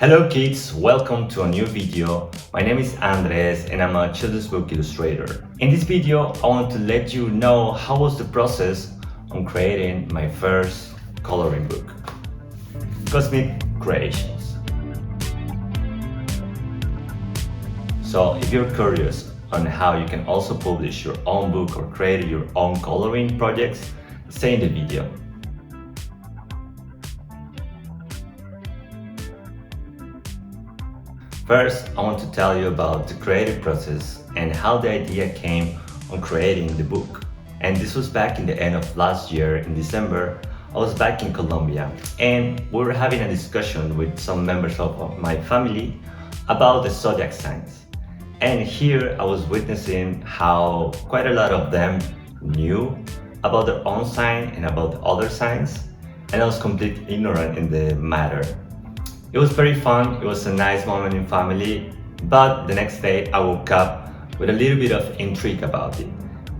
Hello kids, welcome to a new video. My name is Andres and I'm a children's book illustrator. In this video, I want to let you know how was the process on creating my first coloring book, Cosmic Creations. So if you're curious on how you can also publish your own book or create your own coloring projects, stay in the video. First, I want to tell you about the creative process and how the idea came on creating the book. And this was back in the end of last year in December. I was back in Colombia and we were having a discussion with some members of my family about the zodiac signs. And here I was witnessing how quite a lot of them knew about their own sign and about the other signs, and I was completely ignorant in the matter. It was very fun, it was a nice moment in family, but the next day I woke up with a little bit of intrigue about it.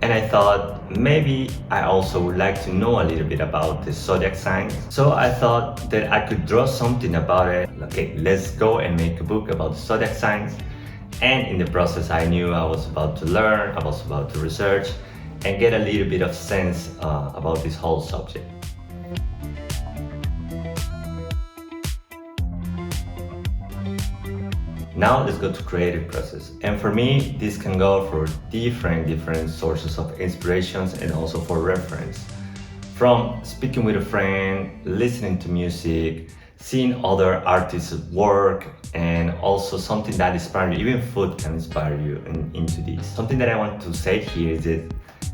And I thought maybe I also would like to know a little bit about the zodiac signs. So I thought that I could draw something about it. Okay, let's go and make a book about the zodiac signs. And in the process I knew I was about to learn, I was about to research and get a little bit of sense about this whole subject. Now let's go to creative process. And for me, this can go for different sources of inspirations and also for reference. From speaking with a friend, listening to music, seeing other artists' work, and also something that inspires you. Even food can inspire you into this. Something that I want to say here is that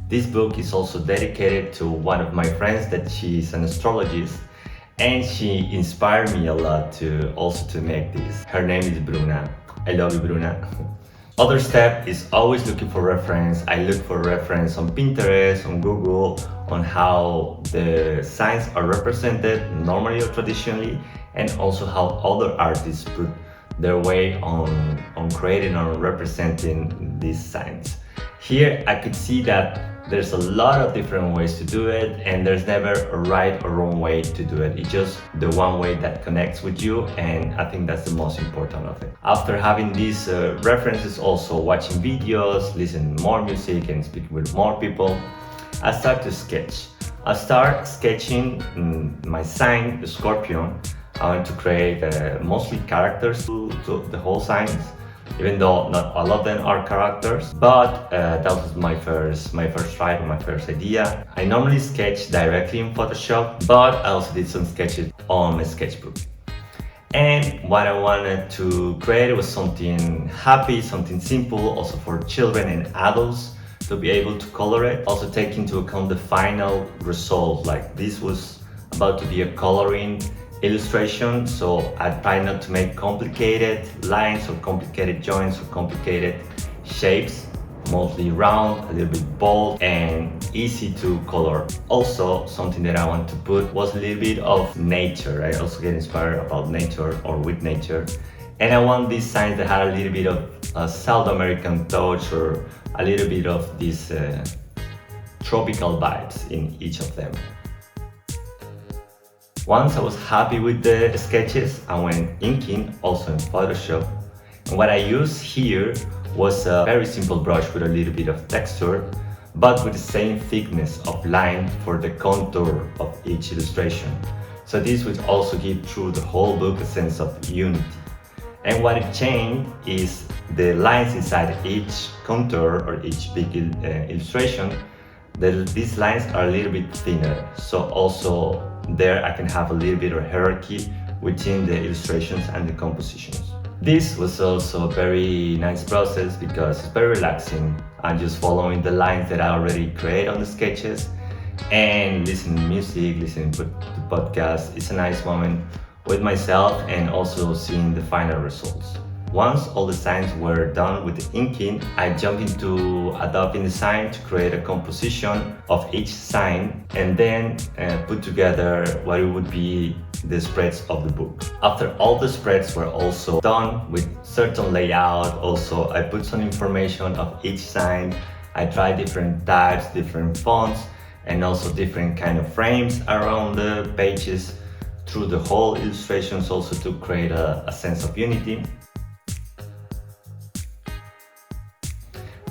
this book is also dedicated to one of my friends that she's an astrologist. And she inspired me a lot to make this. Her name is Bruna. I love you, Bruna. Other step is always looking for reference. I look for reference on Pinterest, on Google, on how the signs are represented normally or traditionally, and also how other artists put their way on creating or representing these signs. Here I could see that there's a lot of different ways to do it, and there's never a right or wrong way to do it. It's just the one way that connects with you, and I think that's the most important of it. After having these references, also watching videos, listening to more music and speaking with more people, I start to sketch. I start sketching my sign, the Scorpion. I want to create mostly characters to the whole signs, even though not all of them are characters, but that was my first try, my first idea. I normally sketch directly in Photoshop, but I also did some sketches on my sketchbook. And what I wanted to create was something happy, something simple, also for children and adults to be able to color it. Also take into account the final result, like this was about to be a coloring illustration, so I try not to make complicated lines or complicated joints or complicated shapes, mostly round, a little bit bold and easy to color. Also, something that I want to put was a little bit of nature. I also get inspired about nature or with nature, and I want these signs that had a little bit of a South American touch or a little bit of these tropical vibes in each of them. Once I was happy with the sketches, I went inking, also in Photoshop. And what I used here was a very simple brush with a little bit of texture, but with the same thickness of line for the contour of each illustration. So this would also give through the whole book a sense of unity. And what it changed is the lines inside each contour or each big illustration. These lines are a little bit thinner, so also there I can have a little bit of hierarchy within the illustrations and the compositions. This was also a very nice process because it's very relaxing. I'm just following the lines that I already create on the sketches and listening to music, listening to podcasts. It's a nice moment with myself and also seeing the final results. Once all the signs were done with the inking, I jumped into Adobe InDesign to create a composition of each sign and then put together what it would be the spreads of the book. After all the spreads were also done with certain layout, also I put some information of each sign. I tried different types, different fonts, and also different kind of frames around the pages through the whole illustrations also to create a sense of unity.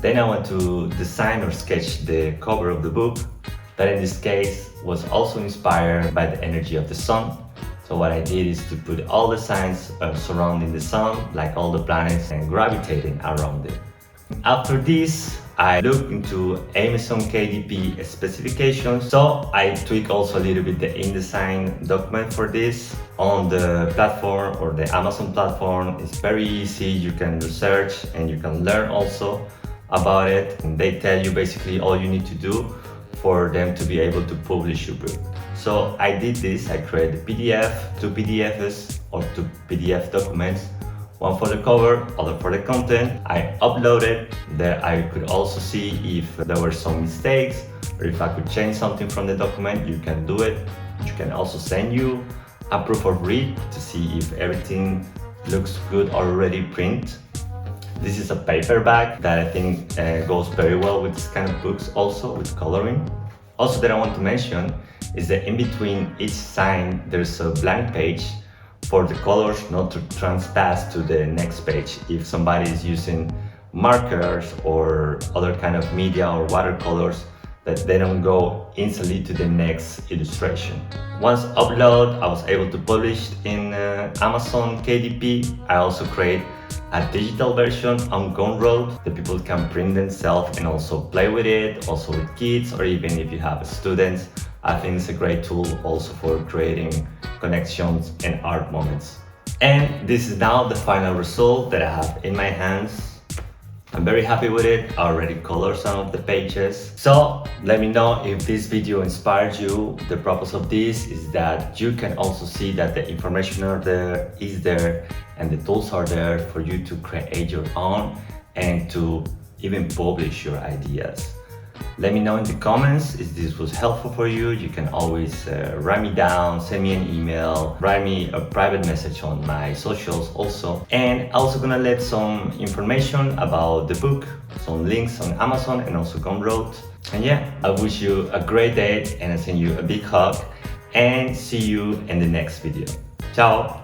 Then I want to design or sketch the cover of the book, that in this case was also inspired by the energy of the sun. So what I did is to put all the signs surrounding the sun, like all the planets, and gravitating around it. After this, I looked into Amazon KDP specifications, so I tweaked also a little bit the InDesign document for this. On the platform or the Amazon platform, it's very easy, you can research and you can learn also about it. And they tell you basically all you need to do for them to be able to publish your book. So I did this, I created PDF, two PDFs or two PDF documents, one for the cover, other for the content. I uploaded, there I could also see if there were some mistakes or if I could change something from the document, you can do it. You can also send you a proof of read to see if everything looks good already print. This is a paperback that I think goes very well with this kind of books also, with coloring. Also that I want to mention is that in between each sign there's a blank page for the colors not to transpass to the next page if somebody is using markers or other kind of media or watercolors, that they don't go instantly to the next illustration. Once upload, I was able to publish in Amazon KDP. I also create a digital version on Gumroad that people can print themselves and also play with it, also with kids, or even if you have students. I think it's a great tool also for creating connections and art moments. And this is now the final result that I have in my hands. I'm very happy with it. I already colored some of the pages. So let me know if this video inspired you. The purpose of this is that you can also see that the information is there and the tools are there for you to create your own and to even publish your ideas. Let me know in the comments if this was helpful for you. You can always write me down, send me an email, write me a private message on my socials also. And I'm also gonna let some information about the book, some links on Amazon and also Gumroad. And yeah, I wish you a great day and I send you a big hug and see you in the next video. Ciao!